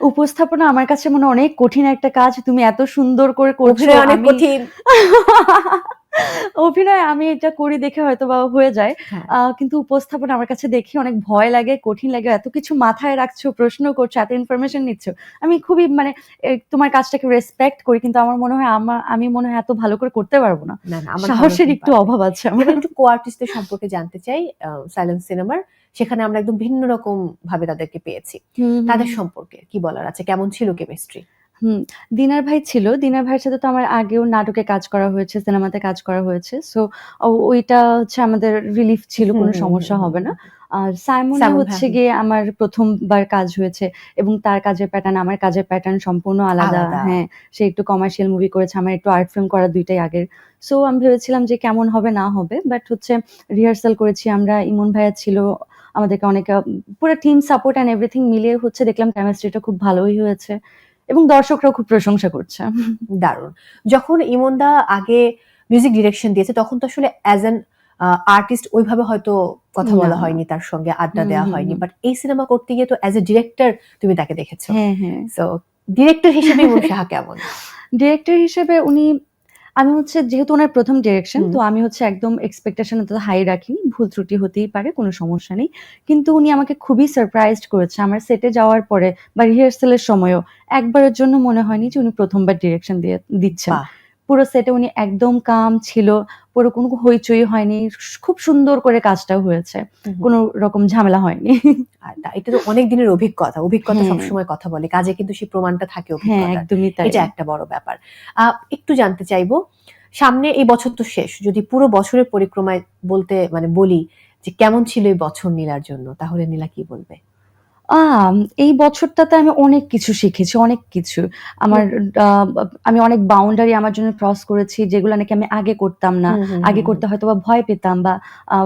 উপস্থাপনা আমার কাছে মনে হয় অনেক কঠিন একটা কাজ। তুমি এত সুন্দর করে করছো। অভিনয় অনেক কঠিন। অভিনয় আমি এটা করি দেখে হয়তোবা হয়ে যায়। হ্যাঁ। কিন্তু উপস্থাপনা আমার কাছে দেখে অনেক ভয় লাগে, কঠিন লাগে। এত কিছু মাথায় রাখছো, প্রশ্ন করছো, এত ইনফরমেশন নিচ্ছ। আমি খুবই মানে তোমার কাজটাকে রেসপেক্ট করি। কিন্তু আমার মনে হয় আমি মনে হয় এত ভালো করে করতে পারবো না। না, না, আমার ধারণা সাহসের তুমি একটু পারবে। অভাব আছে আমার। এবার একটু কো-আর্টিস্টদের সম্পর্কে জানতে চাই। সাইলেন্স সিনেমার সেখানে আমরা একদম ভিন্ন রকম ভাবে তাদেরকে পেয়েছি। তাদের সম্পর্কে কি বলার আছে? কেমন ছিল কেমিস্ট্রি? দিনার ভাই ছিল। দিনার ভাইয়ের সাথে তো আমার আগেও নাটকে কাজ করা হয়েছে, সিনেমাতে কাজ করা হয়েছে। সো ওইটা হচ্ছে আমাদের রিলিফ ছিল, কোনো সমস্যা হবে না। আর সাইমনে সাইমন হচ্ছে ভাই গিয়ে আমার ১ম বার কাজ হয়েছে এবং তার কাজের প্যাটার্ন, আমার কাজের প্যাটার্ন সম্পূর্ণ আলাদা। আলাদা। হ্যাঁ, সে একটু কমার্শিয়াল মুভি করেছে, আমার একটু আর্ট ফিল্ম করা ২ টাই আগের। সো আমি ভেবেছিলাম যে কেমন হবে না হবে। বাট হচ্ছে রিহার্সাল করেছি আমরা, ইমন ভাইয়া ছিল, আমাদেরকে অনেক পুরো টিম সাপোর্ট অ্যান্ড এভরিথিং মিলিয়ে হচ্ছে দেখলাম কেমিস্ট্রিটা খুব ভালোই হয়েছে এবং দর্শকরাও খুব প্রশংসা করছে। দারুণ। যখন ইমনদা আগে মিউজিক ডিরেকশন দিয়েছে তখন তো আসলে অ্যাজ অ্যান আর্টিস্ট ওইভাবে হয়তো কথা না, বলা না। হয়নি, তার সঙ্গে আড্ডা হুম, দেওয়া হুম, হয়নি। হুম। বাট এই সিনেমা করতে গিয়ে তো অ্যাজ এ ডিরেক্টর তুমি তাকে দেখেছো। হ্যাঁ, হ্যাঁ। সো ডিরেক্টর হিসেবে ইমন সাহা কেমন? ডিরেক্টর হিসেবে আমি হচ্ছে যেহেতু উনার ১ম ডিরেকশন, হুম। তো আমি হচ্ছে একদম এক্সপেকটেশন এত হাই রাখিনি। ভুল ত্রুটি হতেই পারে, কোনো সমস্যা নেই। কিন্তু উনি আমাকে খুবই সারপ্রাইজড করেছে। আমার সেটে যাওয়ার পরে বা রিহার্সাল এর সময়ও একবারের জন্য মনে হয়নি যে উনি ১ম বার ডিরেকশন দিচ্ছেন। বাহ! পুরো সেটে উনি একদম কাম ছিল। পুরো কোনো হইচই হয়নি। খুব সুন্দর করে কাজটাও হয়েছে। হুম, হুম। কোনো রকম ঝামেলা হয়নি। আর এটা তো অনেক দিনের অভিজ্ঞতা। অভিজ্ঞতা হ্যাঁ, সবসময় কথা বলে। কাজে কিন্তু সেই প্রমাণটা থাকে হ্যাঁ, অভিজ্ঞতার। একদমই তাই। এটা একটা বড় ব্যাপার। একটু জানতে চাইবো, সামনে এই বছর তো শেষ। যদি পুরো বছরের পরিক্রমায় বলি যে কেমন ছিল এই বছর নীলার জন্য, তাহলে নীলা কি বলবে? এই বছরটাতে আমি অনেক কিছু শিখেছি, অনেক কিছু। আমার হুম, আ আমি অনেক বাউন্ডারি আমার জন্য ক্রস করেছি, যেগুলো নাকি আমি আগে করতাম না। হুম, হুম, আগে হুম, করতে হয়তোবা ভয় পেতাম বা আ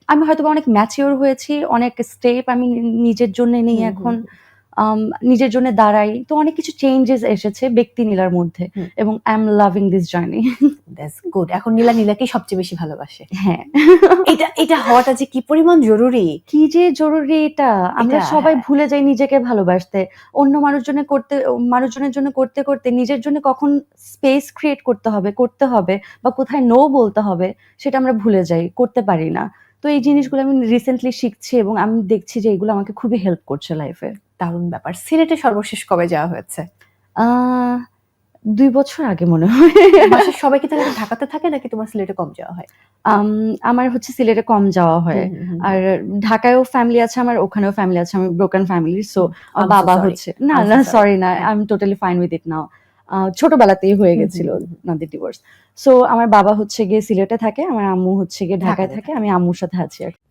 আমি হয়তোবা অনেক ম্যাচিউর হয়েছি। অনেক স্টেপ আমি নিজের জন্য নিই হুম, হুম, এখন। হুম, নিজের জন্য দাঁড়াই। তো অনেক কিছু চেঞ্জেস এসেছে ব্যক্তি নীলার মধ্যে হুম। এবং I am loving this journey. That's good. এখন নীলা নীলাকেই সবচেয়ে বেশি ভালোবাসে। হ্যাঁ। এটা হওয়াটা যে কি পরিমাণ জরুরি। কি যে জরুরি এটা! আমরা এটা সবাই হ্যাঁ। ভুলে যাই নিজেকে ভালোবাসতে। অন্য মানুষজনের জন্য করতে, করতে নিজের জন্য কখন স্পেস ক্রিয়েট করতে হবে বা কোথায় নো বলতে হবে সেটা আমরা ভুলে যাই, করতে পারি না। তো এই জিনিসগুলো আমি রিসেন্টলি শিখছি এবং আমি দেখছি যে এগুলো আমাকে খুবই হেল্প করছে লাইফে। দারুণ ব্যাপার। সিলেটে সর্বশেষ কবে যাওয়া হয়েছে? আ ২ বছর আগে মনে হয়। বাসার সবাই কি তাহলে এখন ঢাকাতে থাকে নাকি তোমার সিলেটে কম যাওয়া হয়? আম আমার হচ্ছে সিলেটে কম যাওয়া হয়। হুম, হুম, হুম, আর হুম। ঢাকায়ও ফ্যামিলি আছে আমার, ওখানেও ফ্যামিলি আছে। আমি broken family. So I am so বাবা সরি। হচ্ছে না, আই এম না সো সরি। সরি না। হ্যাঁ। I am totally fine with it now. ছোটবেলাতেই হয়ে হুম, হুম, গেছিল হুম, হুম। আমাদের ডিভোর্স। সো আমার বাবা হচ্ছে গিয়ে সিলেটে থাকে, আমার আম্মু হচ্ছে গিয়ে ঢাকায় ঢাকাতে থাকে। থাকে। আমি আম্মুর সাথে আছি আরকি।